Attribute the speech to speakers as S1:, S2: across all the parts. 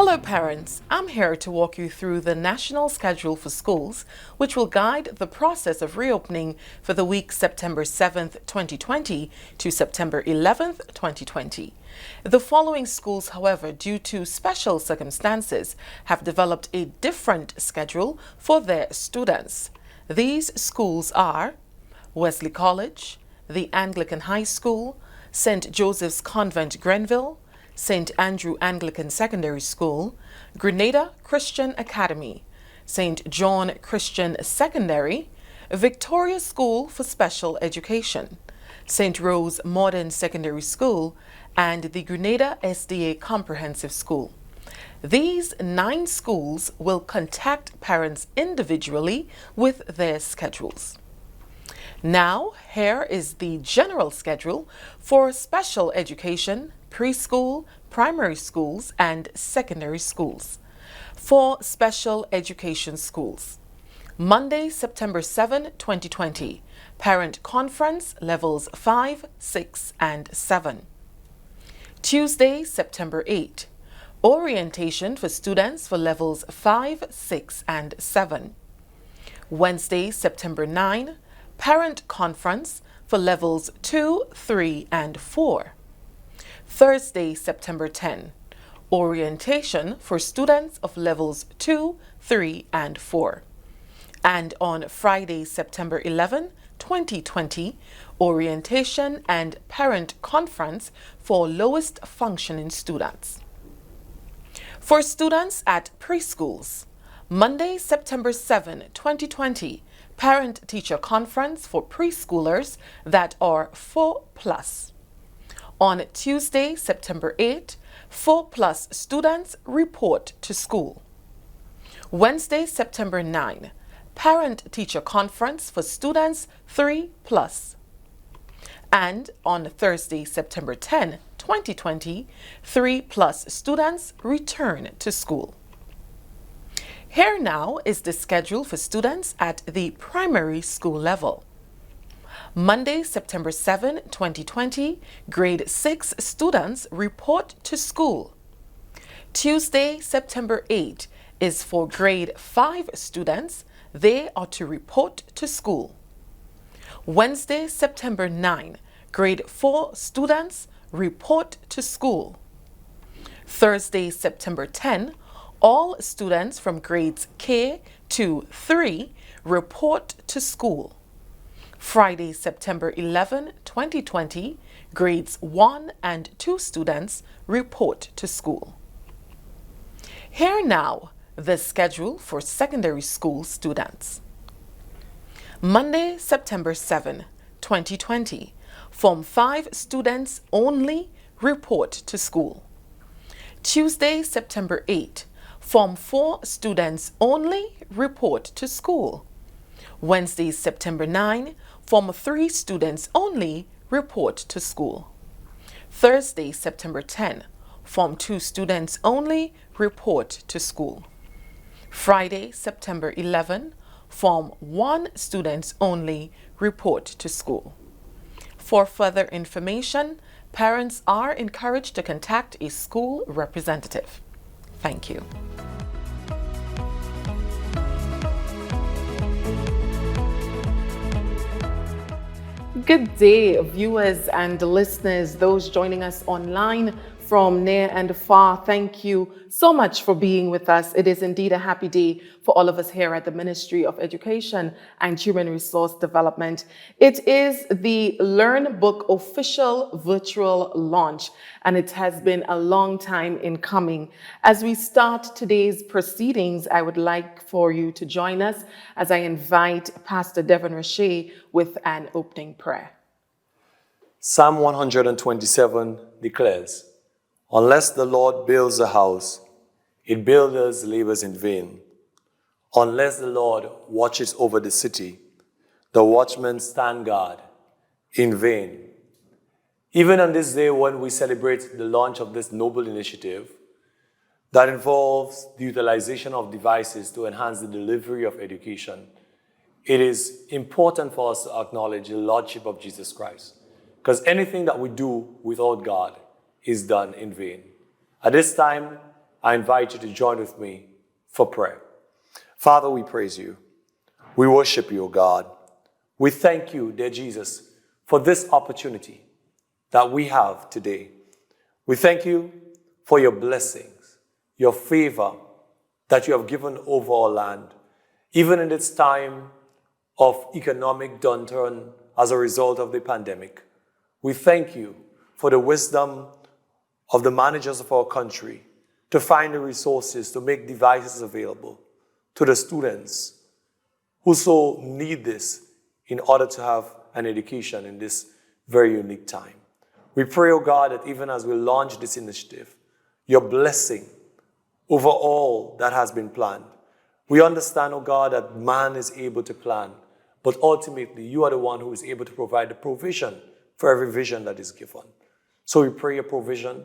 S1: Hello parents, I'm here to walk you through the national schedule for schools, which will guide the process of reopening for the week September 7th, 2020 to September 11th, 2020. The following schools, however, due to special circumstances, have developed a different schedule for their students. These schools are Wesley College, the Anglican High School, St. Joseph's Convent Grenville, St. Andrew Anglican Secondary School, Grenada Christian Academy, St. John Christian Secondary, Victoria School for Special Education, St. Rose Modern Secondary School, and the Grenada SDA Comprehensive School. These 9 schools will contact parents individually with their schedules. Now, here is the general schedule for special education, preschool, primary schools, and secondary schools. For special education schools, Monday, September 7, 2020, Parent Conference Levels 5, 6, and 7. Tuesday, September 8, Orientation for students for Levels 5, 6, and 7. Wednesday, September 9, Parent Conference for Levels 2, 3, and 4. Thursday, September 10, Orientation for students of Levels 2, 3, and 4. And on Friday, September 11, 2020, Orientation and Parent Conference for lowest functioning students. For students at preschools, Monday, September 7, 2020, Parent-Teacher Conference for preschoolers that are 4+. On Tuesday, September 8, 4+ students report to school. Wednesday, September 9, Parent-Teacher Conference for students 3+. And on Thursday, September 10, 2020, 3+ students return to school. Here now is the schedule for students at the primary school level. Monday, September 7, 2020, grade 6 students report to school. Tuesday, September 8 is for grade 5 students. They are to report to school. Wednesday, September 9, grade 4 students report to school. Thursday, September 10, all students from grades K to 3 report to school. Friday, September 11, 2020, grades 1 and 2 students report to school. Here now, the schedule for secondary school students. Monday, September 7, 2020, Form 5 students only report to school. Tuesday, September 8, Form 4 students only report to school. Wednesday, September 9, Form 3 students only report to school. Thursday, September 10, Form 2 students only report to school. Friday, September 11, Form 1 students only report to school. For further information, parents are encouraged to contact a school representative. Thank you. Good day, viewers and listeners, those joining us online from near and far. Thank you so much for being with us. It is indeed a happy day for all of us here at the Ministry of Education and Human Resource Development. It is the LernBook official virtual launch, and it has been a long time in coming. As we start today's proceedings, I would like for you to join us as I invite Pastor Devon Rashe with an opening prayer.
S2: Psalm 127 declares, "Unless the Lord builds a house, its builders labors in vain. Unless the Lord watches over the city, the watchmen stand guard in vain." Even on this day when we celebrate the launch of this noble initiative that involves the utilization of devices to enhance the delivery of education, it is important for us to acknowledge the Lordship of Jesus Christ, because anything that we do without God is done in vain. At this time, I invite you to join with me for prayer. Father, we praise you. We worship you, O God. We thank you, dear Jesus, for this opportunity that we have today. We thank you for your blessings, your favor that you have given over our land, even in this time of economic downturn as a result of the pandemic. We thank you for the wisdom of the managers of our country to find the resources to make devices available to the students who so need this in order to have an education in this very unique time. We pray, O God, that even as we launch this initiative, your blessing over all that has been planned. We understand, O God, that man is able to plan, but ultimately you are the one who is able to provide the provision for every vision that is given. So we pray your provision,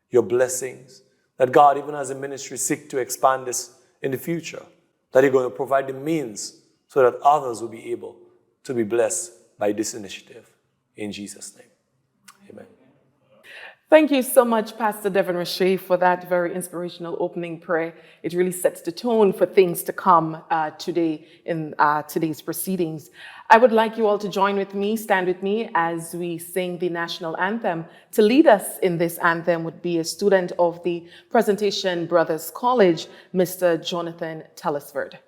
S2: your blessings, that God, even as a ministry seek to expand this in the future, that you're going to provide the means so that others will be able to be blessed by this initiative. In Jesus' name, amen.
S1: Thank you so much, Pastor Devin Rashe, for that very inspirational opening prayer. It really sets the tone for things to come today in today's proceedings. I would like you all to join with me, stand with me as we sing the national anthem. To lead us in this anthem would be a student of the Presentation Brothers College, Mr. Jonathan Tellisford.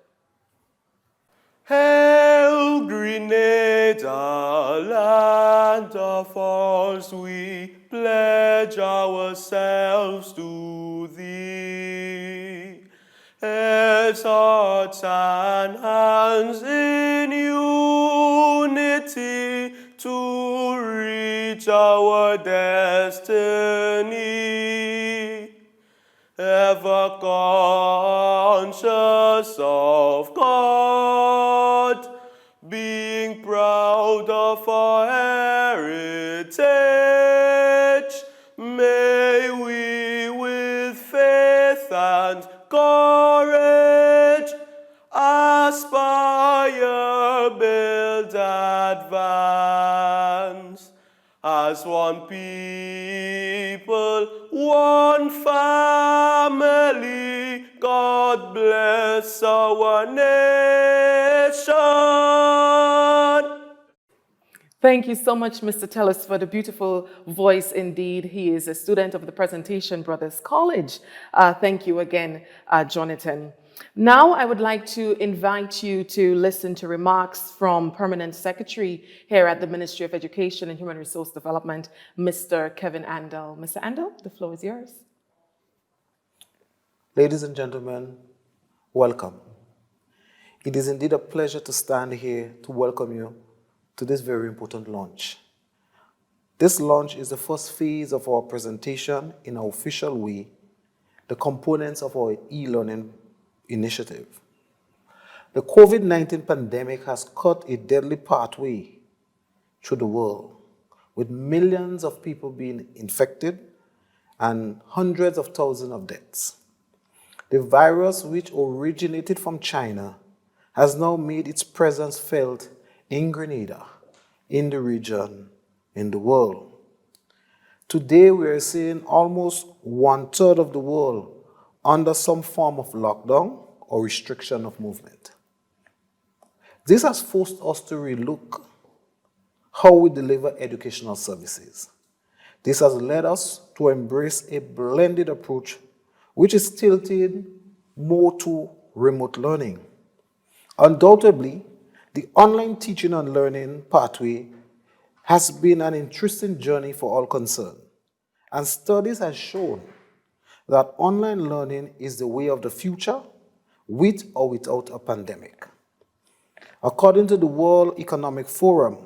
S3: Hail, Grenada, land of ours, we pledge ourselves to thee. Heads, hearts, and hands in unity to reach our destiny. Ever conscious of God, being proud of our heritage, may we with faith and courage aspire, build, advance. As one people, one family, God bless our nation.
S1: Thank you so much, Mr. Tellis, for the beautiful voice indeed. He is a student of the Presentation Brothers College. Thank you again, Jonathan. Now I would like to invite you to listen to remarks from Permanent Secretary here at the Ministry of Education and Human Resource Development, Mr. Kevin Andel. Mr. Andel, the floor is yours.
S4: Ladies and gentlemen, welcome. It is indeed a pleasure to stand here to welcome you to this very important launch. This launch is the first phase of our presentation in an official way, the components of our e-learning initiative. The COVID-19 pandemic has cut a deadly pathway through the world, with millions of people being infected and hundreds of thousands of deaths. The virus, which originated from China, has now made its presence felt in Grenada, in the region, in the world. Today, we are seeing almost 1/3 of the world under some form of lockdown or restriction of movement. This has forced us to relook how we deliver educational services. This has led us to embrace a blended approach, which is tilted more to remote learning. Undoubtedly, the online teaching and learning pathway has been an interesting journey for all concerned, and studies have shown that online learning is the way of the future, with or without a pandemic. According to the World Economic Forum,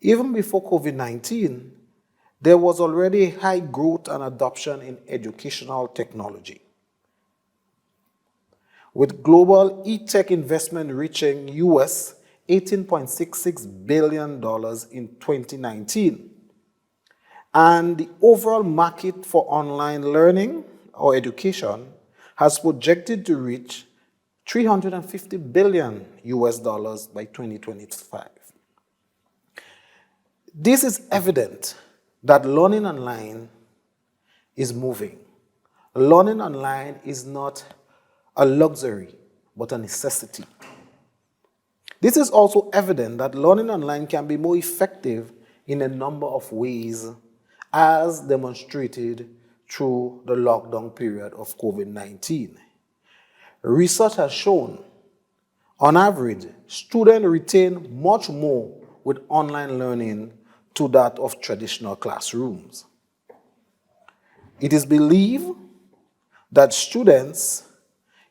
S4: even before COVID-19, there was already a high growth and adoption in educational technology. With global e-tech investment reaching US $18.66 billion in 2019, and the overall market for online learning or education has projected to reach $350 billion by 2025. This is evident that learning online is moving. learning online is not a luxury, but a necessity. This is also evident that learning online can be more effective in a number of ways, as demonstrated through the lockdown period of COVID-19. Research has shown, on average, students retain much more with online learning to that of traditional classrooms. It is believed that students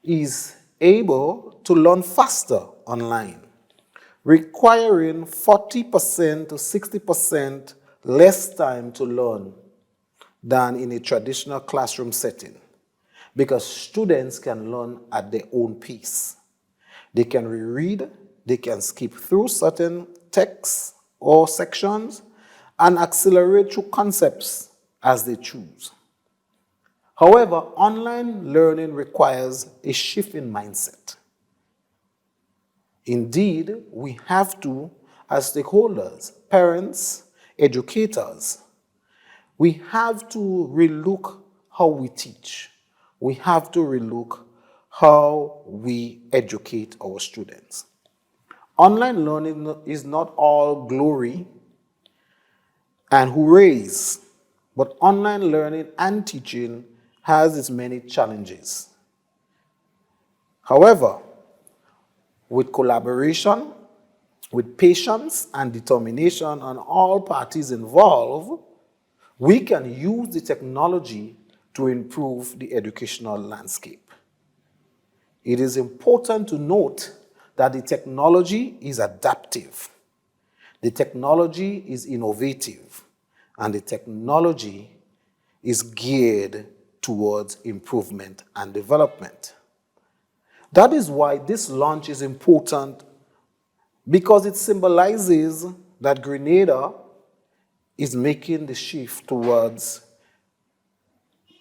S4: is able to learn faster online, requiring 40% to 60% less time to learn than in a traditional classroom setting, because students can learn at their own pace. They can reread, they can skip through certain texts or sections, and accelerate through concepts as they choose. However, online learning requires a shift in mindset. Indeed, we have to, as stakeholders, parents, educators, we have to relook how we teach. We have to relook how we educate our students. Online learning is not all glory and hoorays, but online learning and teaching has its many challenges. However, with collaboration, with patience and determination on all parties involved, we can use the technology to improve the educational landscape. It is important to note that the technology is adaptive, the technology is innovative, and the technology is geared towards improvement and development. That is why this launch is important, because it symbolizes that Grenada is making the shift towards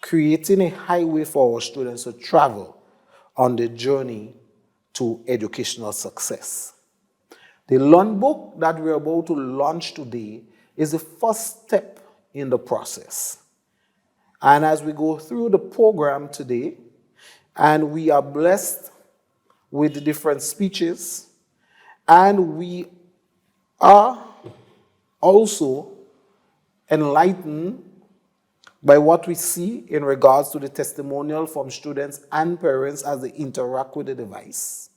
S4: creating a highway for our students to travel on the journey to educational success. The LernBook that we're about to launch today is the first step in the process. And as we go through the program today, and we are blessed with the different speeches, and we are also enlightened by what we see in regards to the testimonial from students and parents as they interact with the device,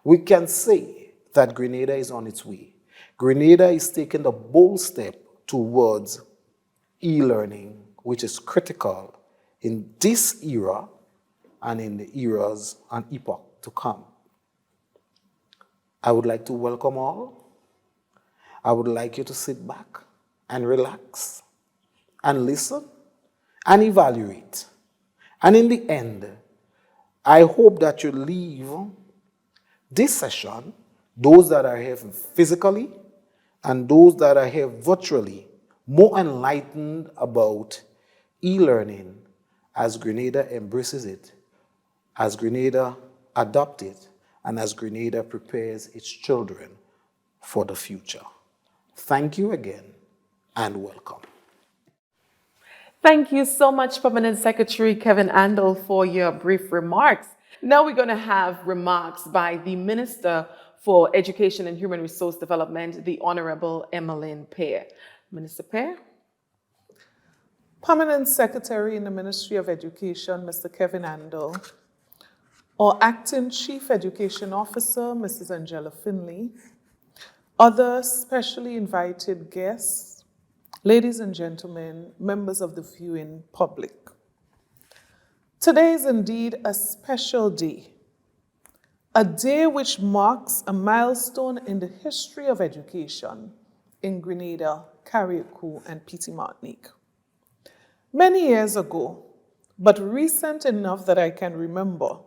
S4: we can say that Grenada is on its way. Grenada is taking the bold step towards e-learning, which is critical in this era and in the eras and epoch to come. I would like to welcome all. I would like you to sit back and relax and listen and evaluate. And in the end, I hope that you leave this session, those that are here physically and those that are here virtually, more enlightened about e-learning as Grenada embraces it, as Grenada adopts it, and as Grenada prepares its children for the future. Thank you again, and welcome.
S1: Thank you so much, Permanent Secretary Kevin Andel, for your brief remarks. Now we're going to have remarks by the Minister for Education and Human Resource Development, the Honorable Emmeline Pear. Minister Pear.
S5: Permanent Secretary in the Ministry of Education, Mr. Kevin Andel, our Acting Chief Education Officer, Mrs. Angela Finley, other specially invited guests, ladies and gentlemen, members of the viewing public. Today is indeed a special day, a day which marks a milestone in the history of education in Grenada, Carriacou, and Petite Martinique. Many years ago, but recent enough that I can remember,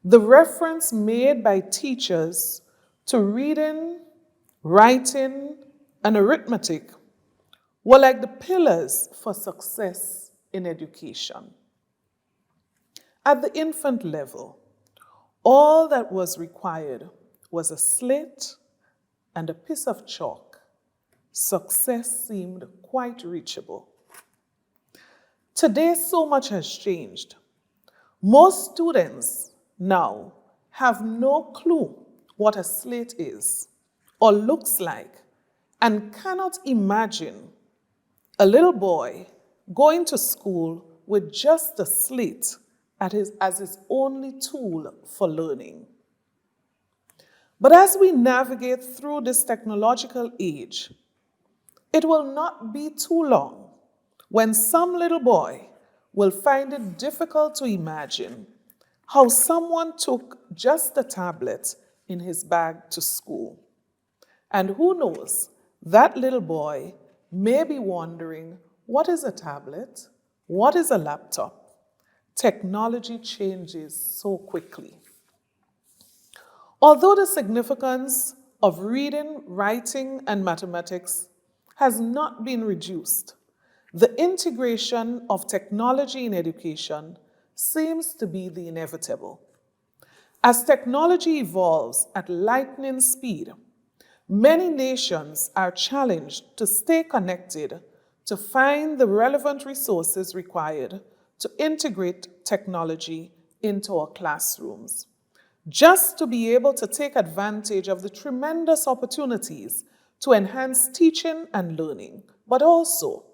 S5: the reference made by teachers to reading, writing, and arithmetic were like the pillars for success in education. At the infant level, all that was required was a slate and a piece of chalk. Success seemed quite reachable. Today, so much has changed. Most students now have no clue what a slate is or looks like and cannot imagine a little boy going to school with just a slate as his only tool for learning. But as we navigate through this technological age, it will not be too long when some little boy will find it difficult to imagine how someone took just a tablet in his bag to school. And who knows, that little boy may be wondering, what is a tablet? What is a laptop? Technology changes so quickly. Although the significance of reading, writing, and mathematics has not been reduced, the integration of technology in education seems to be the inevitable. As technology evolves at lightning speed, many nations are challenged to stay connected to find the relevant resources required to integrate technology into our classrooms, just to be able to take advantage of the tremendous opportunities to enhance teaching and learning, but also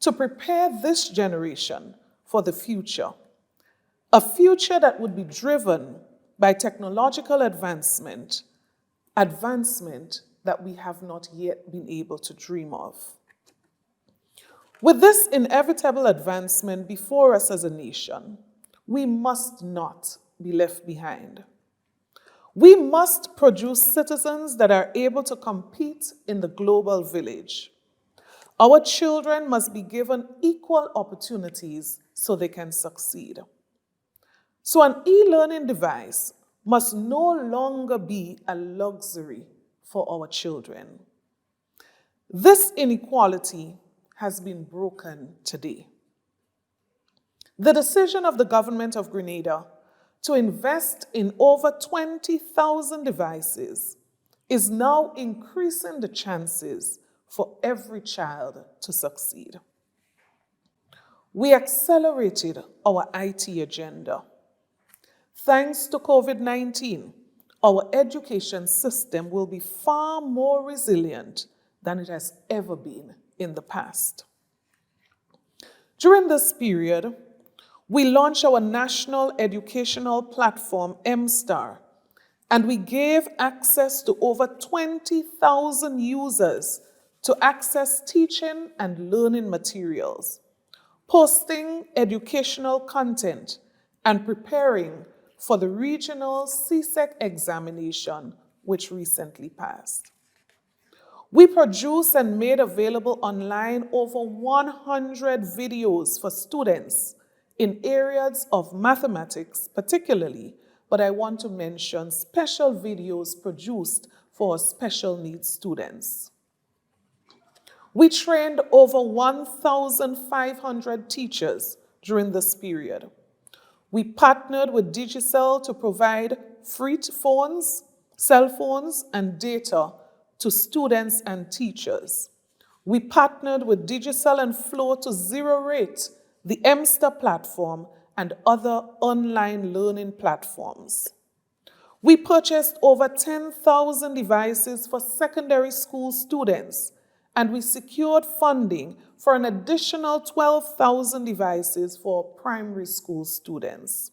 S5: to prepare this generation for the future, a future that would be driven by technological advancement that we have not yet been able to dream of. With this inevitable advancement before us as a nation, we must not be left behind. We must produce citizens that are able to compete in the global village. Our children must be given equal opportunities so they can succeed. So an e-learning device must no longer be a luxury for our children. This inequality has been broken today. The decision of the government of Grenada to invest in over 20,000 devices is now increasing the chances for every child to succeed. We accelerated our IT agenda. Thanks to COVID-19, our education system will be far more resilient than it has ever been in the past. During this period, we launched our national educational platform, MSTAR, and we gave access to over 20,000 users to access teaching and learning materials, posting educational content, and preparing for the regional CSEC examination, which recently passed. We produced and made available online over 100 videos for students in areas of mathematics particularly, but I want to mention special videos produced for special needs students. We trained over 1,500 teachers during this period. We partnered with Digicel to provide free phones, cell phones, and data to students and teachers. We partnered with Digicel and Flow to zero-rate the MSTAR platform and other online learning platforms. We purchased over 10,000 devices for secondary school students, and we secured funding for an additional 12,000 devices for primary school students.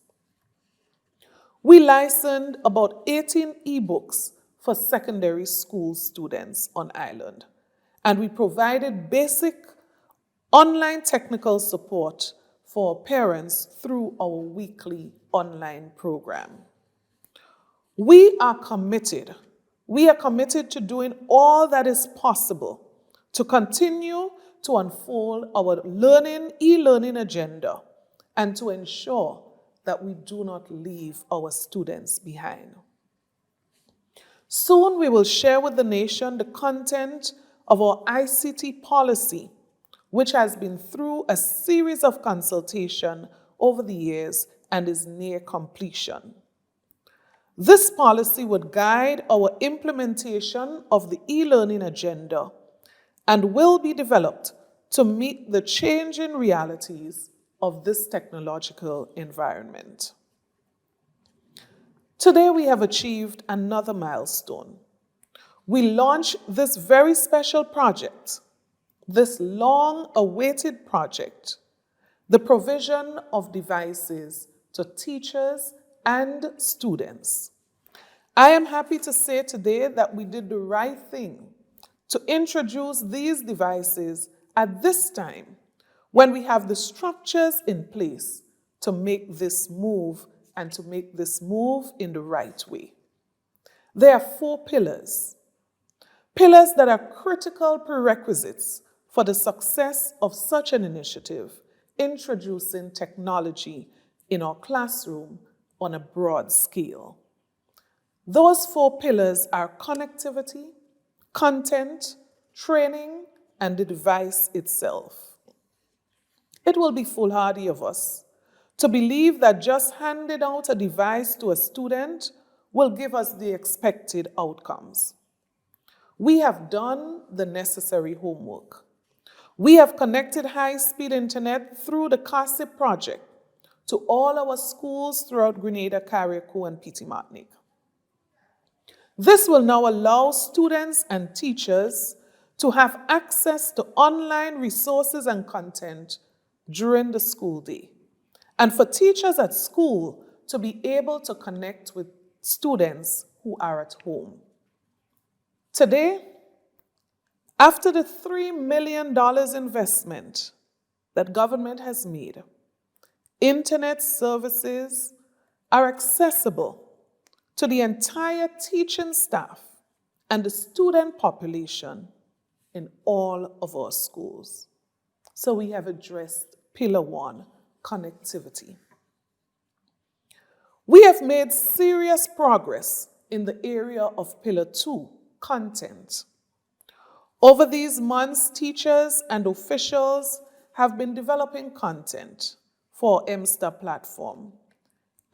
S5: We licensed about 18 ebooks for secondary school students on island, and we provided basic online technical support for parents through our weekly online program. We are committed to doing all that is possible to continue to unfold our e-learning agenda and to ensure that we do not leave our students behind. Soon we will share with the nation the content of our ICT policy, which has been through a series of consultation over the years and is near completion. This policy would guide our implementation of the e-learning agenda and will be developed to meet the changing realities of this technological environment. Today we have achieved another milestone. We launched this very special project, this long-awaited project, the provision of devices to teachers and students. I am happy to say today that we did the right thing to introduce these devices at this time when we have the structures in place to make this move and to make this move in the right way. There are 4 pillars that are critical prerequisites for the success of such an initiative, introducing technology in our classroom on a broad scale. Those 4 pillars are connectivity, content, training, and the device itself. It will be foolhardy of us to believe that just handing out a device to a student will give us the expected outcomes. We have done the necessary homework. We have connected high-speed internet through the CASIP project to all our schools throughout Grenada, Carriacou, and Petite Martinique. This will now allow students and teachers to have access to online resources and content during the school day, and for teachers at school to be able to connect with students who are at home. Today, after the $3 million investment that government has made, internet services are accessible to the entire teaching staff and the student population in all of our schools. So we have addressed Pillar 1, connectivity. We have made serious progress in the area of Pillar 2, content. Over these months, teachers and officials have been developing content for MSTA platform.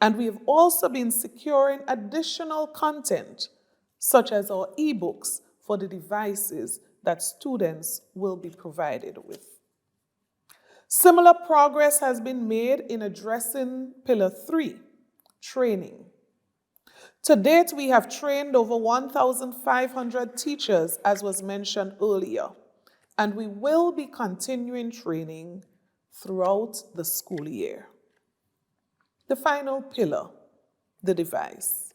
S5: And we have also been securing additional content, such as our ebooks for the devices that students will be provided with. Similar progress has been made in addressing Pillar 3, training. To date, we have trained over 1,500 teachers, as was mentioned earlier, and we will be continuing training throughout the school year. The final pillar, the device.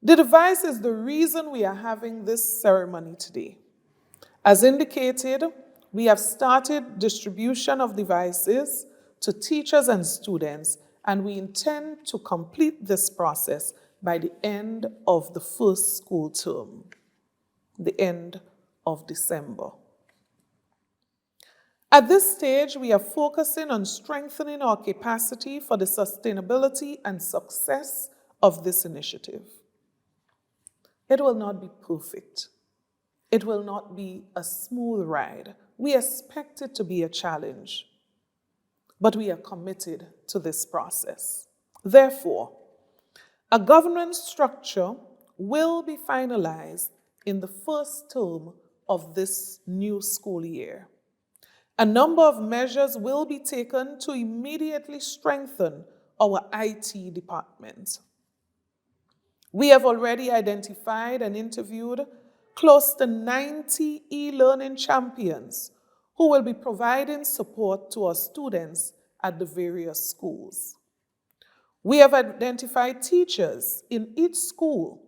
S5: The device is the reason we are having this ceremony today. As indicated, we have started distribution of devices to teachers and students, and we intend to complete this process by the end of the first school term, the end of December. At this stage, we are focusing on strengthening our capacity for the sustainability and success of this initiative. It will not be perfect. It will not be a smooth ride. We expect it to be a challenge, but we are committed to this process. Therefore, a governance structure will be finalized in the first term of this new school year. A number of measures will be taken to immediately strengthen our IT department. We have already identified and interviewed close to 90 e-learning champions who will be providing support to our students at the various schools. We have identified teachers in each school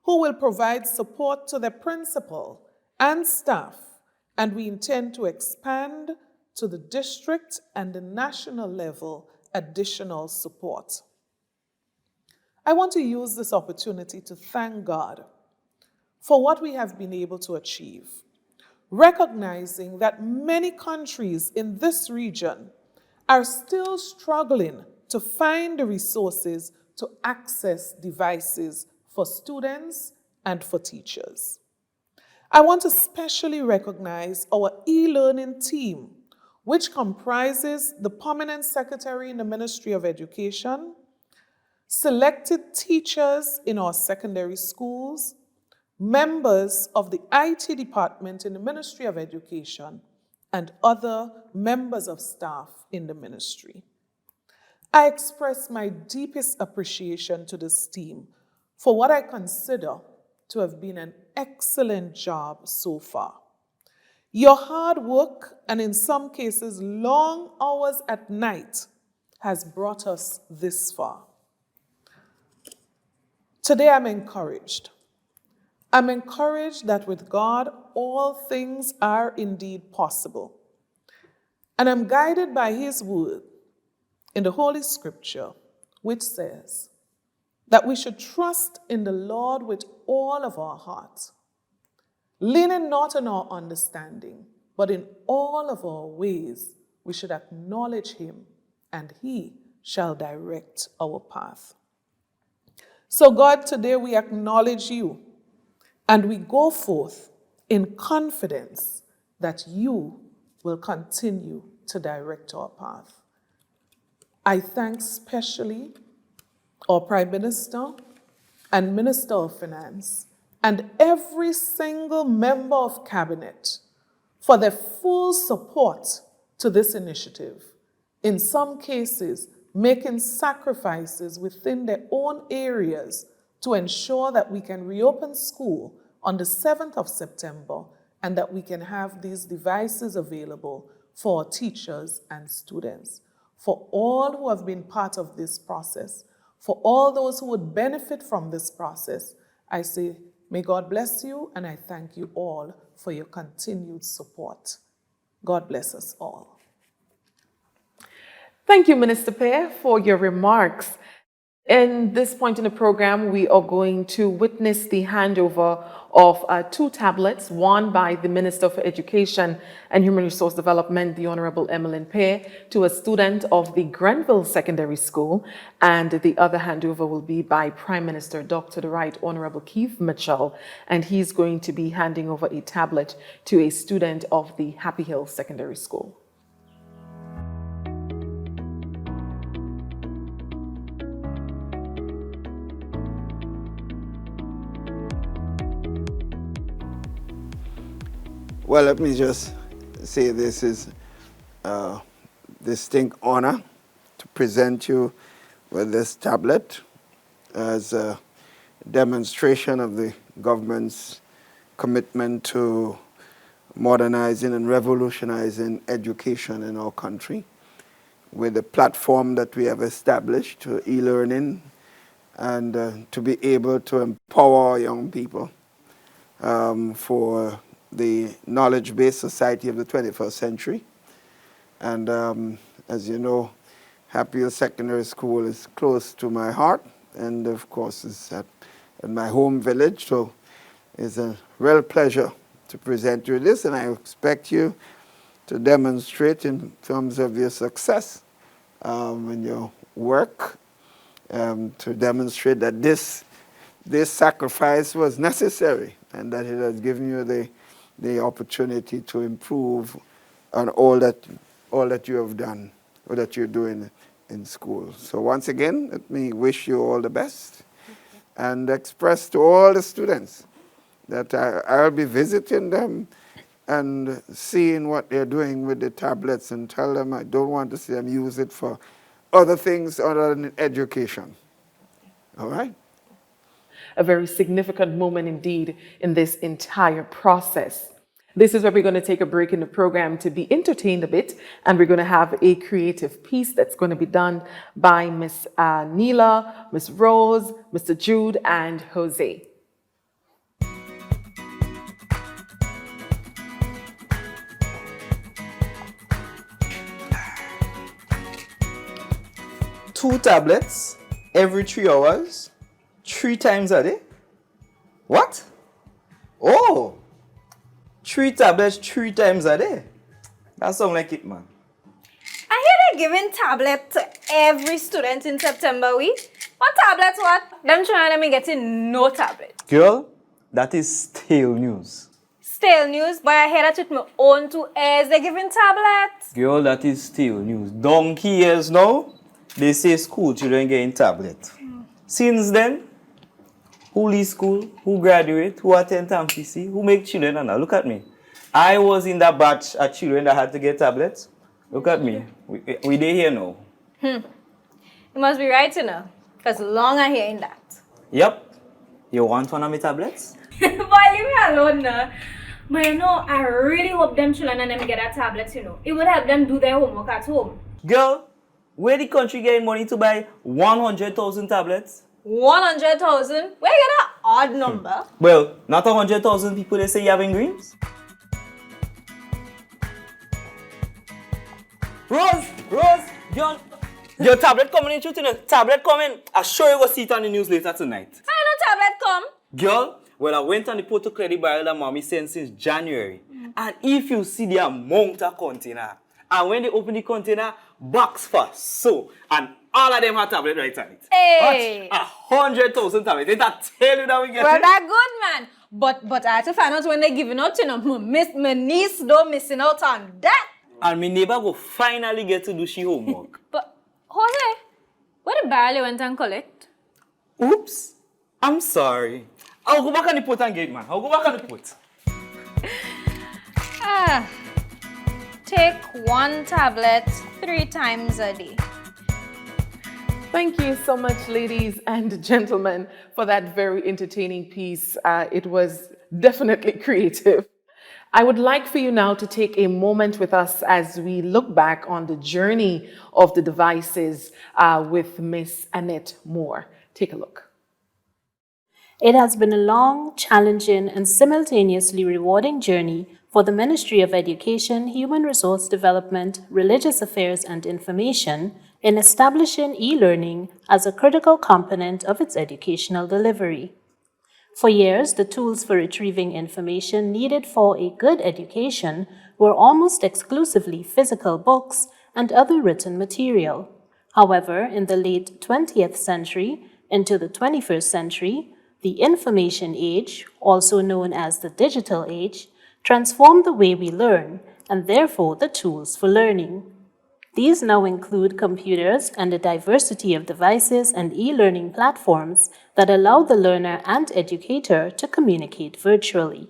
S5: who will provide support to their principal and staff, and we intend to expand to the district and the national level additional support. I want to use this opportunity to thank God for what we have been able to achieve, recognizing that many countries in this region are still struggling to find the resources to access devices for students and for teachers. I want to specially recognize our e-learning team, which comprises the permanent secretary in the Ministry of Education, selected teachers in our secondary schools, members of the IT department in the Ministry of Education, and other members of staff in the ministry. I express my deepest appreciation to this team for what I consider to have been an excellent job so far. Your hard work, and in some cases long hours at night, has brought us this far. Today I'm encouraged. I'm encouraged that with God, all things are indeed possible. And I'm guided by His word in the Holy Scripture, which says that we should trust in the Lord with all of our hearts, leaning not on our understanding, but in all of our ways we should acknowledge Him, and He shall direct our path. So God, today we acknowledge You, and we go forth in confidence that You will continue to direct our path. I thank specially our Prime Minister and Minister of Finance and every single member of Cabinet for their full support to this initiative, in some cases making sacrifices within their own areas to ensure that we can reopen school on the 7th of September and that we can have these devices available for our teachers and students. For all who have been part of this process, for all those who would benefit from this process, I say, may God bless you, and I thank you all for your continued support. God bless us all.
S1: Thank you, Minister Pear, for your remarks. In this point in the program, we are going to witness the handover of 2 tablets, one by the Minister for Education and Human Resource Development, the Honorable Emmeline Pear, to a student of the Grenville Secondary School, and the other handover will be by Prime Minister Dr. the Right Honorable Keith Mitchell, and he's going to be handing over a tablet to a student of the Happy Hill Secondary School.
S6: Well, let me just say this is a distinct honor to present you with this tablet as a demonstration of the government's commitment to modernizing and revolutionizing education in our country with the platform that we have established to e-learning and to be able to empower our young people for the knowledge-based society of the 21st century. And as you know, Happy Hill Secondary School is close to my heart, and of course it's at my home village, so it's a real pleasure to present you this, and I expect you to demonstrate in terms of your success in your work, to demonstrate that this sacrifice was necessary and that it has given you the opportunity to improve on all that you have done or that you're doing in school. So once again, let me wish you all the best and express to all the students that I'll be visiting them and seeing what they're doing with the tablets and tell them I don't want to see them use it for other things other than education. All right?
S1: A very significant moment indeed in this entire process. This is where we're going to take a break in the program to be entertained a bit, and we're going to have a creative piece that's going to be done by Miss Neela, Miss Rose, Mr. Jude, and Jose.
S7: Two tablets every 3 hours, 3 times a day? What? Oh, 3 tablets 3 times a day. That sounds like it, man.
S8: I hear they're giving tablets to every student in September week. What tablets what? Them trying to me getting no tablet.
S7: Girl, that is stale news.
S8: Stale news, but I hear that with my own 2 ears they're giving tablets.
S7: Girl, that is stale news. Donkey years now, they say school children getting tablet. Since then, who leave school, who graduate, who attend TAMPC, who make children, and now look at me. I was in that batch of children that had to get tablets. Look at me. We dey here now.
S8: You must be right, you know, because long I hearing that.
S7: Yep. You want one of my tablets?
S8: Boy, leave me alone now. But you know, I really hope them children and them get a tablet, you know. It would help them do their homework at home.
S7: Girl, where the country getting money to buy 100,000 tablets?
S8: 100,000? Where you get that odd number?
S7: Well, not 100,000 people they say you have in Greens. Rose, your tablet coming in, you know. Tablet coming. I'm sure you will see it on the news later tonight.
S8: I know tablet come.
S7: Girl, well, I went on the Porto Credit barrel that mommy sent since January. And if you see the amount of container, and when they open the container, box first, so, and all of them have tablet right on it.
S8: Hey!
S7: Watch, 100,000 tablets. Did I tell you that we get
S8: Well,
S7: it?
S8: that good, man. But I have to find out when they're giving out, you know, my niece don't missing out on that.
S7: And my neighbor will finally get to do she homework.
S8: But, Jose, where the barrel you went and collect?
S7: Oops. I'm sorry. I'll go back on the port and get, man. I'll go back on the port.
S8: Take one tablet 3 times a day.
S1: Thank you so much, ladies and gentlemen, for that very entertaining piece. It was definitely creative. I would like for you now to take a moment with us as we look back on the journey of the devices with Miss Annette Moore. Take a look.
S9: It has been a long, challenging, and simultaneously rewarding journey for the Ministry of Education, Human Resource Development, Religious Affairs and Information in establishing e-learning as a critical component of its educational delivery. For years, the tools for retrieving information needed for a good education were almost exclusively physical books and other written material. However, in the late 20th century into the 21st century, the information age, also known as the digital age, transformed the way we learn and therefore the tools for learning. These now include computers and a diversity of devices and e-learning platforms that allow the learner and educator to communicate virtually.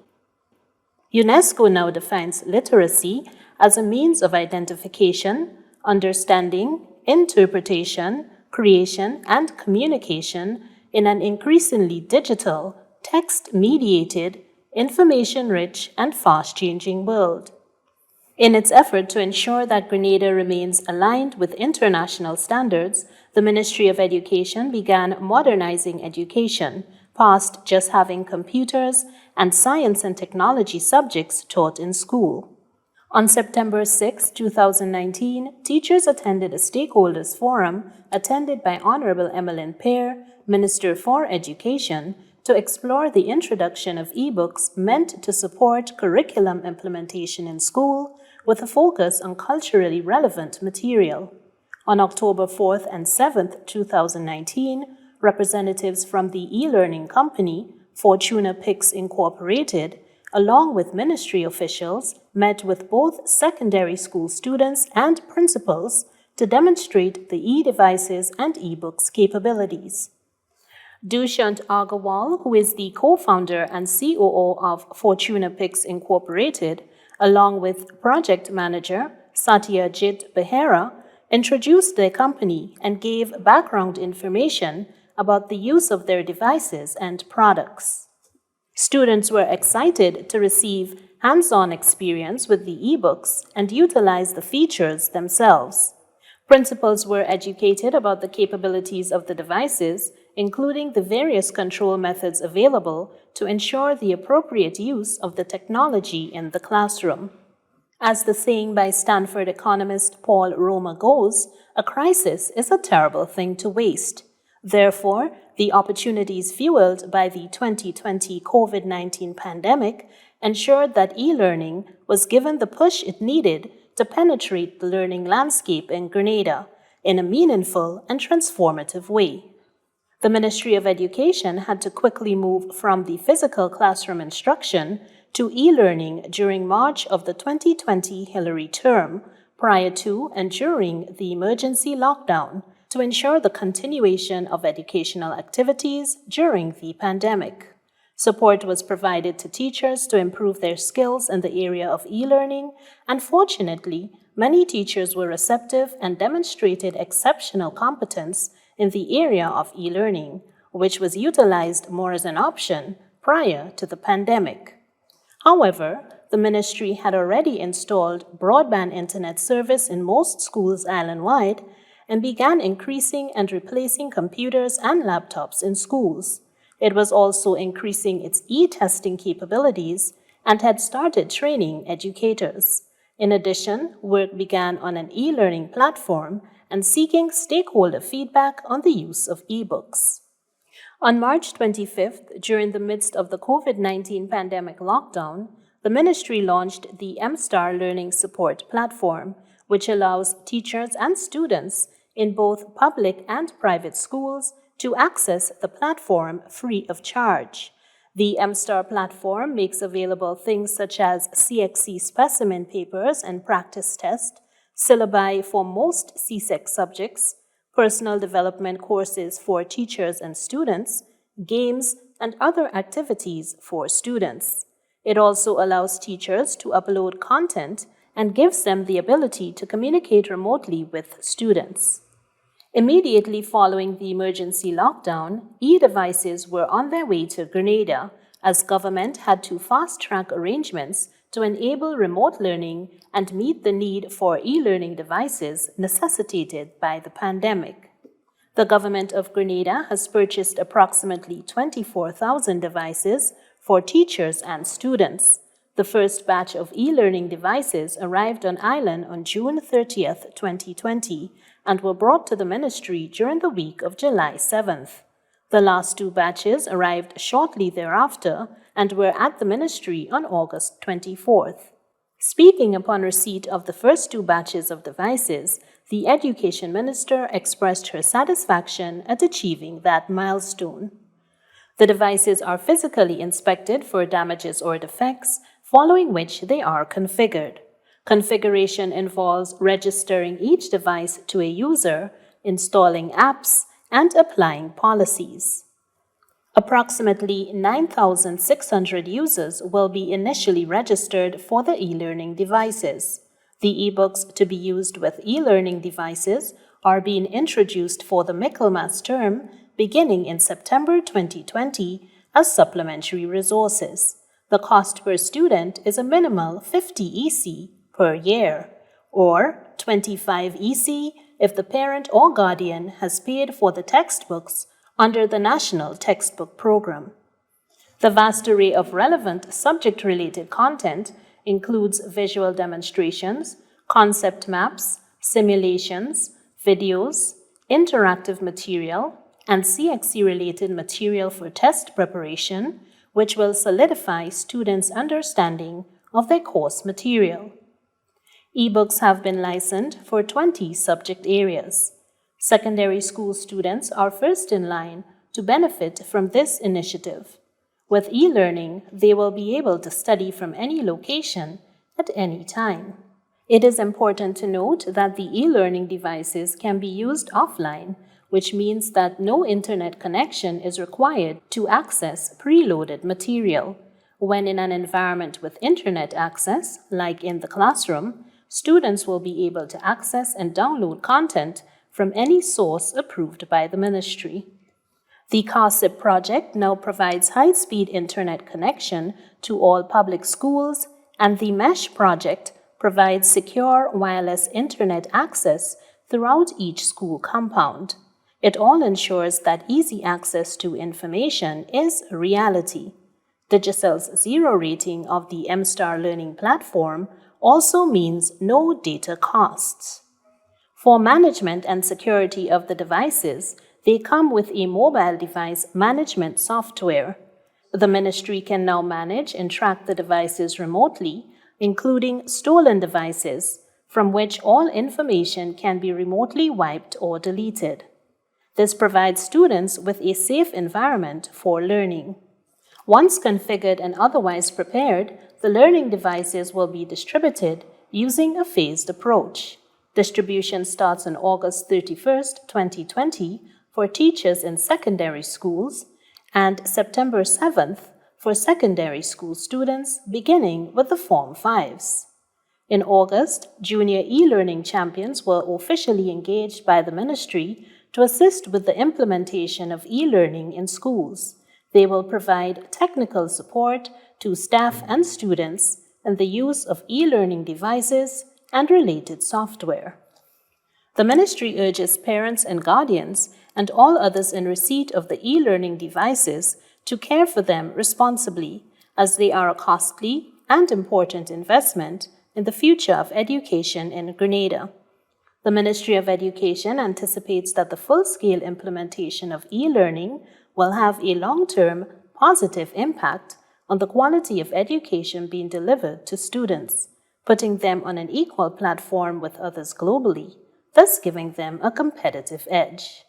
S9: UNESCO now defines literacy as a means of identification, understanding, interpretation, creation, and communication in an increasingly digital, text-mediated, information-rich, and fast-changing world. In its effort to ensure that Grenada remains aligned with international standards, the Ministry of Education began modernizing education, past just having computers and science and technology subjects taught in school. On September 6, 2019, teachers attended a stakeholders forum attended by Honorable Emmeline Pear, Minister for Education, to explore the introduction of e-books meant to support curriculum implementation in school with a focus on culturally relevant material. On October 4th and 7th, 2019, representatives from the e-learning company, Fortuna Picks Incorporated, along with ministry officials, met with both secondary school students and principals to demonstrate the e-devices and e-books capabilities. Dushyant Agarwal, who is the co-founder and COO of Fortuna Picks Incorporated, along with project manager Satyajit Behera, introduced their company and gave background information about the use of their devices and products. Students were excited to receive hands-on experience with the e-books and utilize the features themselves. Principals were educated about the capabilities of the devices, including the various control methods available to ensure the appropriate use of the technology in the classroom. As the saying by Stanford economist Paul Romer goes, a crisis is a terrible thing to waste. Therefore, the opportunities fueled by the 2020 COVID-19 pandemic ensured that e-learning was given the push it needed to penetrate the learning landscape in Grenada in a meaningful and transformative way. The Ministry of Education had to quickly move from the physical classroom instruction to e-learning during March of the 2020 Hillary term, prior to and during the emergency lockdown, to ensure the continuation of educational activities during the pandemic. Support was provided to teachers to improve their skills in the area of e-learning, and fortunately, many teachers were receptive and demonstrated exceptional competence in the area of e-learning, which was utilized more as an option prior to the pandemic. However, the ministry had already installed broadband internet service in most schools island-wide and began increasing and replacing computers and laptops in schools. It was also increasing its e-testing capabilities and had started training educators. In addition, work began on an e-learning platform and seeking stakeholder feedback on the use of e-books. On March 25th, during the midst of the COVID-19 pandemic lockdown, the ministry launched the MSTAR Learning Support Platform, which allows teachers and students in both public and private schools to access the platform free of charge. The MSTAR platform makes available things such as CXC specimen papers and practice tests, syllabi for most CSEC subjects, personal development courses for teachers and students, games, and other activities for students. It also allows teachers to upload content and gives them the ability to communicate remotely with students. Immediately following the emergency lockdown, e-devices were on their way to Grenada as government had to fast-track arrangements to enable remote learning and meet the need for e-learning devices necessitated by the pandemic. The government of Grenada has purchased approximately 24,000 devices for teachers and students. The first batch of e-learning devices arrived on island on June 30th, 2020, and were brought to the ministry during the week of July 7th. The last two batches arrived shortly thereafter and were at the ministry on August 24th. Speaking upon receipt of the first two batches of devices, the Education Minister expressed her satisfaction at achieving that milestone. The devices are physically inspected for damages or defects, following which they are configured. Configuration involves registering each device to a user, installing apps, and applying policies. Approximately 9,600 users will be initially registered for the e-learning devices. The e-books to be used with e-learning devices are being introduced for the Michaelmas term beginning in September 2020 as supplementary resources. The cost per student is a minimal 50 EC per year, or 25 EC if the parent or guardian has paid for the textbooks under the National Textbook Program. The vast array of relevant subject-related content includes visual demonstrations, concept maps, simulations, videos, interactive material, and CXC-related material for test preparation, which will solidify students' understanding of their course material. E-books have been licensed for 20 subject areas. Secondary school students are first in line to benefit from this initiative. With e-learning, they will be able to study from any location at any time. It is important to note that the e-learning devices can be used offline, which means that no internet connection is required to access preloaded material. When in an environment with internet access, like in the classroom, students will be able to access and download content from any source approved by the ministry. The CARSIP project now provides high-speed internet connection to all public schools, and the MESH project provides secure wireless internet access throughout each school compound. It all ensures that easy access to information is a reality. Digicel's zero rating of the MSTAR learning platform also means no data costs. For management and security of the devices, they come with a mobile device management software. The ministry can now manage and track the devices remotely, including stolen devices, from which all information can be remotely wiped or deleted. This provides students with a safe environment for learning. Once configured and otherwise prepared, the learning devices will be distributed using a phased approach. Distribution starts on August 31st, 2020 for teachers in secondary schools and September 7th for secondary school students, beginning with the Form 5s. In August, junior e-learning champions were officially engaged by the ministry to assist with the implementation of e-learning in schools. They will provide technical support to staff and students in the use of e-learning devices and related software. The ministry urges parents and guardians and all others in receipt of the e-learning devices to care for them responsibly, as they are a costly and important investment in the future of education in Grenada. The Ministry of Education anticipates that the full-scale implementation of e-learning will have a long-term positive impact on the quality of education being delivered to students, putting them on an equal platform with others globally, thus giving them a competitive edge.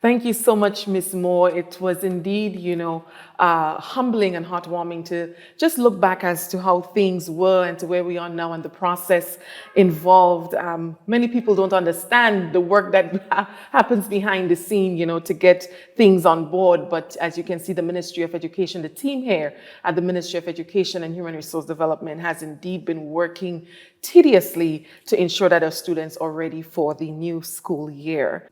S1: Thank you so much, Ms. Moore. It was indeed, humbling and heartwarming to just look back as to how things were and to where we are now and the process involved. Many people don't understand the work that happens behind the scene, to get things on board. But as you can see, the Ministry of Education, the team here at the Ministry of Education and Human Resource Development has indeed been working tediously to ensure that our students are ready for the new school year.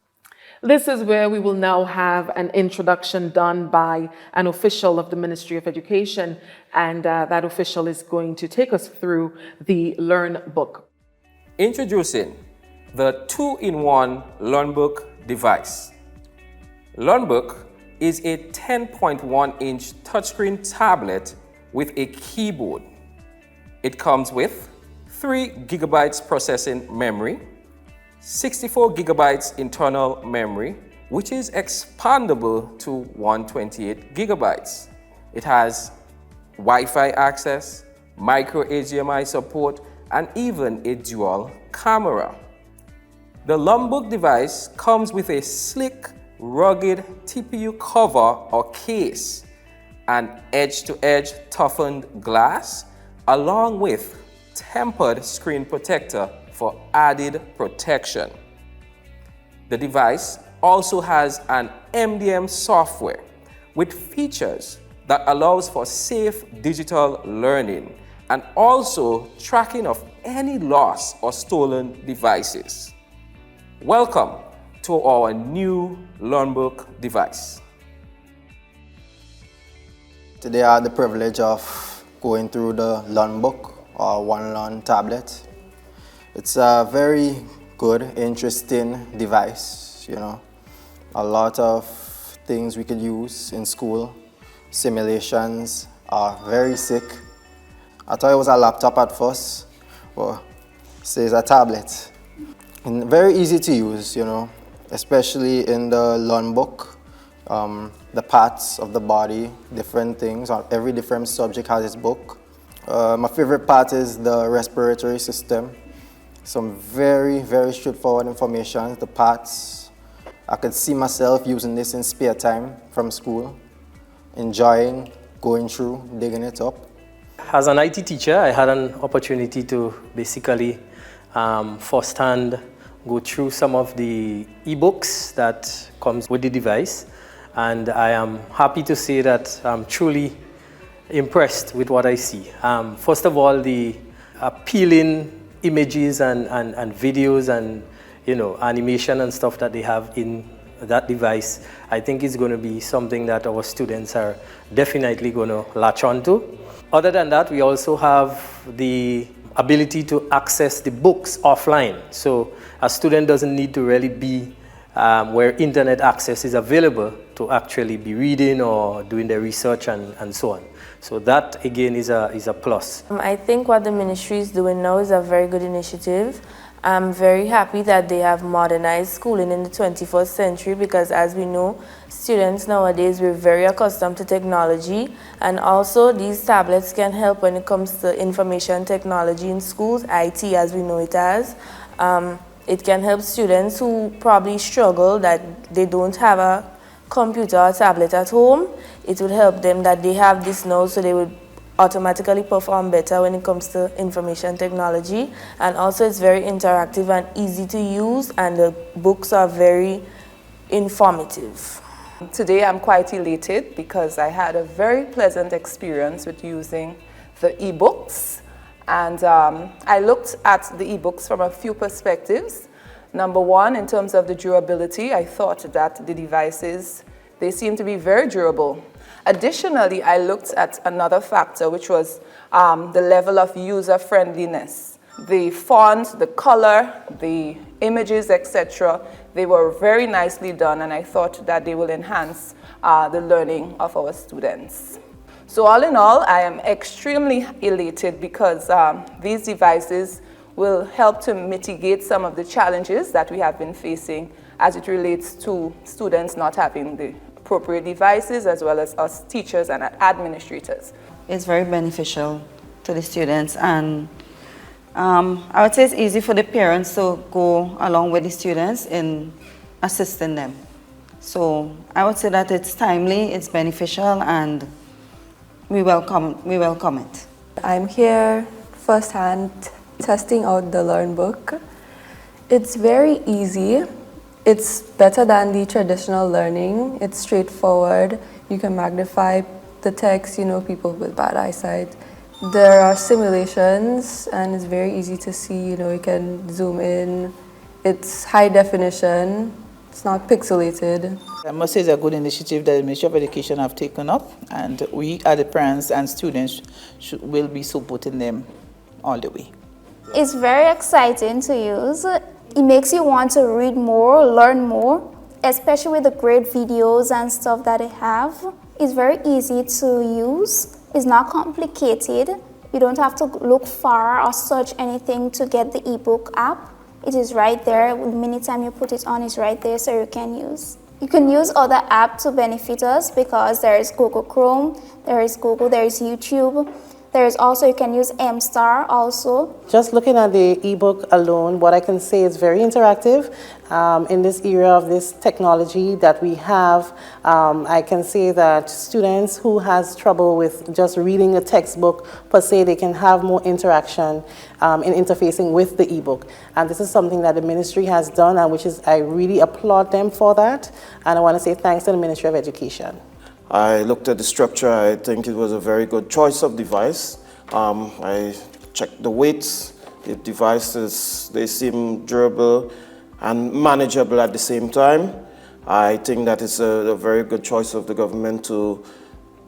S1: This is where we will now have an introduction done by an official of the Ministry of Education, and that official is going to take us through the LernBook.
S10: Introducing the 2-in-1 LernBook device. LernBook is a 10.1-inch touchscreen tablet with a keyboard. It comes with 3 gigabytes processing memory, 64 gigabytes internal memory, which is expandable to 128 gigabytes. It has Wi-Fi access, micro HDMI support, and even a dual camera. The LernBook device comes with a sleek, rugged TPU cover or case, an edge-to-edge toughened glass, along with tempered screen protector for added protection. The device also has an MDM software with features that allows for safe digital learning and also tracking of any lost or stolen devices. Welcome to our new LernBook device.
S7: Today I had the privilege of going through the LernBook or OneLearn tablet. It's a very good, interesting device, A lot of things we could use in school. Simulations are very sick. I thought it was a laptop at first, but it says a tablet. And very easy to use, especially in the LernBook. The parts of the body, different things. Every different subject has its book. My favorite part is the respiratory system. Some very, very straightforward information, the parts. I could see myself using this in spare time from school, enjoying, going through, digging it up.
S11: As an IT teacher, I had an opportunity to basically firsthand go through some of the ebooks that comes with the device. And I am happy to say that I'm truly impressed with what I see. First of all, the appealing images and videos and animation and stuff that they have in that device, I think is going to be something that our students are definitely going to latch onto. Other than that, we also have the ability to access the books offline. So a student doesn't need to really be where internet access is available to actually be reading or doing their research and so on. So that again is a plus.
S12: I think what the ministry is doing now is a very good initiative. I'm very happy that they have modernized schooling in the 21st century because, as we know, students nowadays, we're very accustomed to technology, and also these tablets can help when it comes to information technology in schools, IT as we know it as. It can help students who probably struggle that they don't have a computer or tablet at home. It would help them that they have this now, so they would automatically perform better when it comes to information technology. And also it's very interactive and easy to use, and the books are very informative.
S13: Today I'm quite elated because I had a very pleasant experience with using the ebooks, and I looked at the ebooks from a few perspectives. Number one, in terms of the durability, I thought that the devices, they seem to be very durable. Additionally, I looked at another factor, which was the level of user-friendliness. The font, the color, the images, etc., they were very nicely done, and I thought that they will enhance the learning of our students. So all in all, I am extremely elated because these devices will help to mitigate some of the challenges that we have been facing as it relates to students not having the appropriate devices, as well as us teachers and administrators.
S14: It's very beneficial to the students, and I would say it's easy for the parents to go along with the students in assisting them. So I would say that it's timely, it's beneficial, and we welcome it.
S15: I'm here firsthand testing out the LernBook. It's very easy. It's better than the traditional learning. It's straightforward. You can magnify the text, people with bad eyesight. There are simulations, and it's very easy to see, you can zoom in. It's high definition. It's not pixelated.
S16: I must say it's a good initiative that the Ministry of Education have taken up, and we, as the parents and students, will be supporting them all the way.
S17: It's very exciting to use. It makes you want to read more, learn more, especially with the great videos and stuff that it have. It's very easy to use. It's not complicated. You don't have to look far or search anything to get the ebook app. It is right there. The minute time you put it on, it's right there, so you can use. You can use other apps to benefit us because there is Google Chrome, there is Google, there is YouTube. There is also, you can use MStar also.
S18: Just looking at the ebook alone, what I can say is very interactive. In this era of this technology that we have, I can say that students who has trouble with just reading a textbook per se, they can have more interaction in interfacing with the ebook. And this is something that the ministry has done, and which is, I really applaud them for that. And I want to say thanks to the Ministry of Education.
S19: I looked at the structure. I think it was a very good choice of device. I checked the weights. The devices, they seem durable and manageable at the same time. I think that it's a very good choice of the government to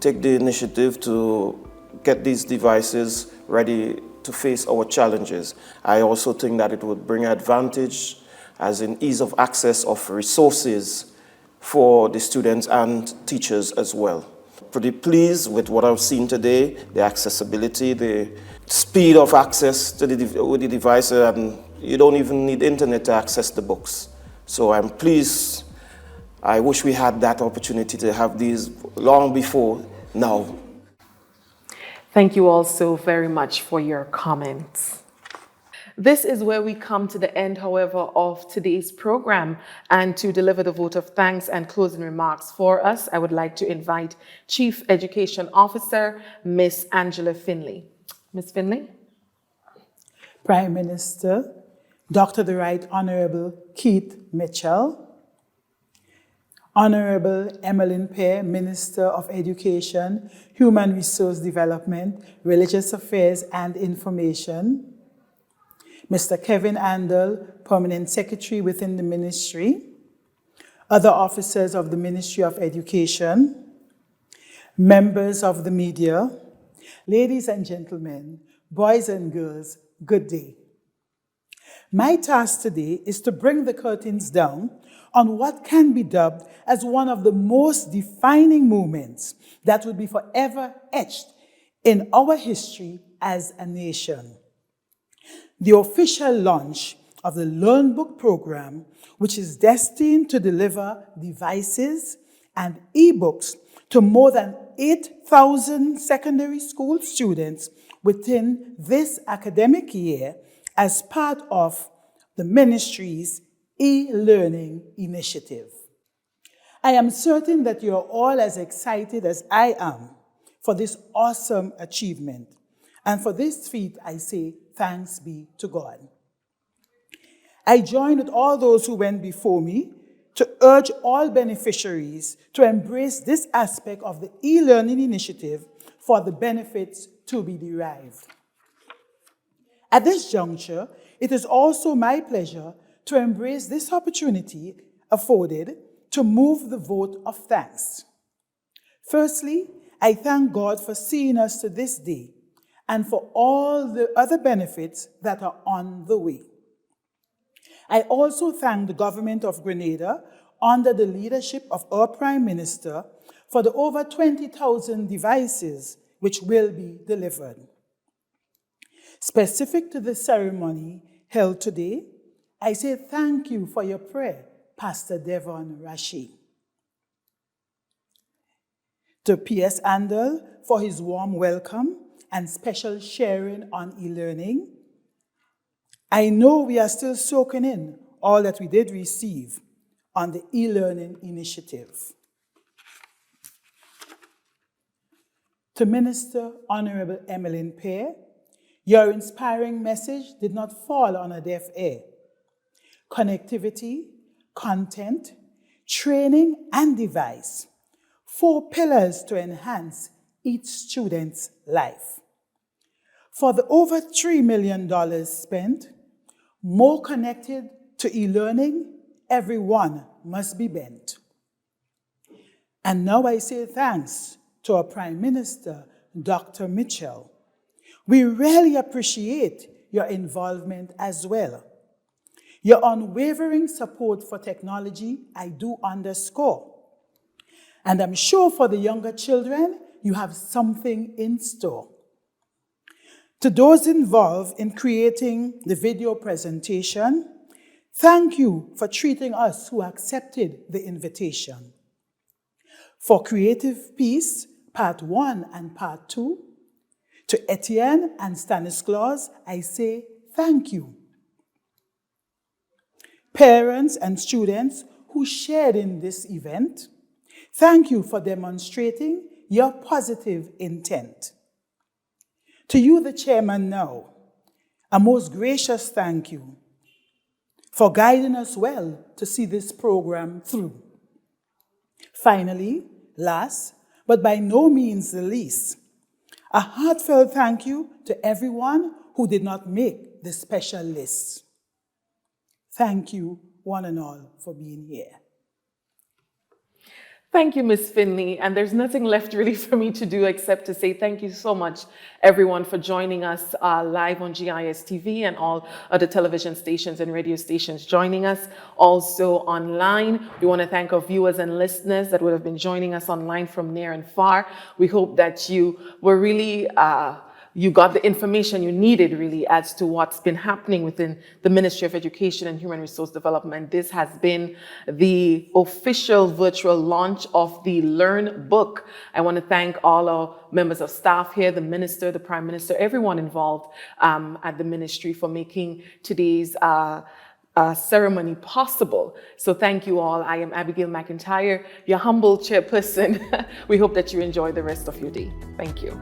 S19: take the initiative to get these devices ready to face our challenges. I also think that it would bring advantage as in ease of access of resources for the students and teachers as well. Pretty pleased with what I've seen today, the accessibility, the speed of access to with the device, and you don't even need internet to access the books. So I'm pleased. I wish we had that opportunity to have these long before now.
S1: Thank you all so very much for your comments. This is where we come to the end, however, of today's program. And to deliver the vote of thanks and closing remarks for us, I would like to invite Chief Education Officer, Miss Angela Finley. Ms. Finley.
S20: Prime Minister, Dr. the Right Honorable Keith Mitchell, Honorable Emmeline Pear, Minister of Education, Human Resource Development, Religious Affairs and Information, Mr. Kevin Andel, Permanent Secretary within the Ministry, other officers of the Ministry of Education, members of the media, ladies and gentlemen, boys and girls, good day. My task today is to bring the curtains down on what can be dubbed as one of the most defining moments that will be forever etched in our history as a nation. The official launch of the LernBook program, which is destined to deliver devices and ebooks to more than 8,000 secondary school students within this academic year as part of the ministry's e-learning initiative. I am certain that you are all as excited as I am for this awesome achievement. And for this feat, I say, thanks be to God. I join with all those who went before me to urge all beneficiaries to embrace this aspect of the e-learning initiative for the benefits to be derived. At this juncture, it is also my pleasure to embrace this opportunity afforded to move the vote of thanks. Firstly, I thank God for seeing us to this day and for all the other benefits that are on the way. I also thank the government of Grenada under the leadership of our Prime Minister for the over 20,000 devices which will be delivered. Specific to the ceremony held today, I say thank you for your prayer, Pastor Devon Rashid. To P.S. Andel for his warm welcome and special sharing on e-learning. I know we are still soaking in all that we did receive on the e-learning initiative. To Minister Honorable Emmeline Pear, your inspiring message did not fall on a deaf ear. Connectivity, content, training, and device, 4 pillars to enhance each student's life. For the over $3 million spent, more connected to e-learning, everyone must be bent. And now I say thanks to our Prime Minister, Dr. Mitchell. We really appreciate your involvement as well. Your unwavering support for technology, I do underscore. And I'm sure for the younger children, you have something in store. To those involved in creating the video presentation, thank you for treating us who accepted the invitation. For Creative Piece, Part 1 and Part 2, to Etienne and Stanislaus, I say thank you. Parents and students who shared in this event, thank you for demonstrating your positive intent. To you, the chairman, now, a most gracious thank you for guiding us well to see this program through. Finally, last, but by no means the least, a heartfelt thank you to everyone who did not make the special list. Thank you, one and all, for being here.
S1: Thank you, Ms. Finley. And there's nothing left really for me to do except to say thank you so much, everyone, for joining us live on GIS TV and all other television stations and radio stations joining us. Also online, we want to thank our viewers and listeners that would have been joining us online from near and far. We hope that you were really you got the information you needed really as to what's been happening within the Ministry of Education and Human Resource Development. This has been the official virtual launch of the LernBook. I want to thank all our members of staff here, the Minister, the Prime Minister, everyone involved at the Ministry for making today's ceremony possible. So thank you all. I am Abigail McIntyre, your humble chairperson. We hope that you enjoy the rest of your day. Thank you.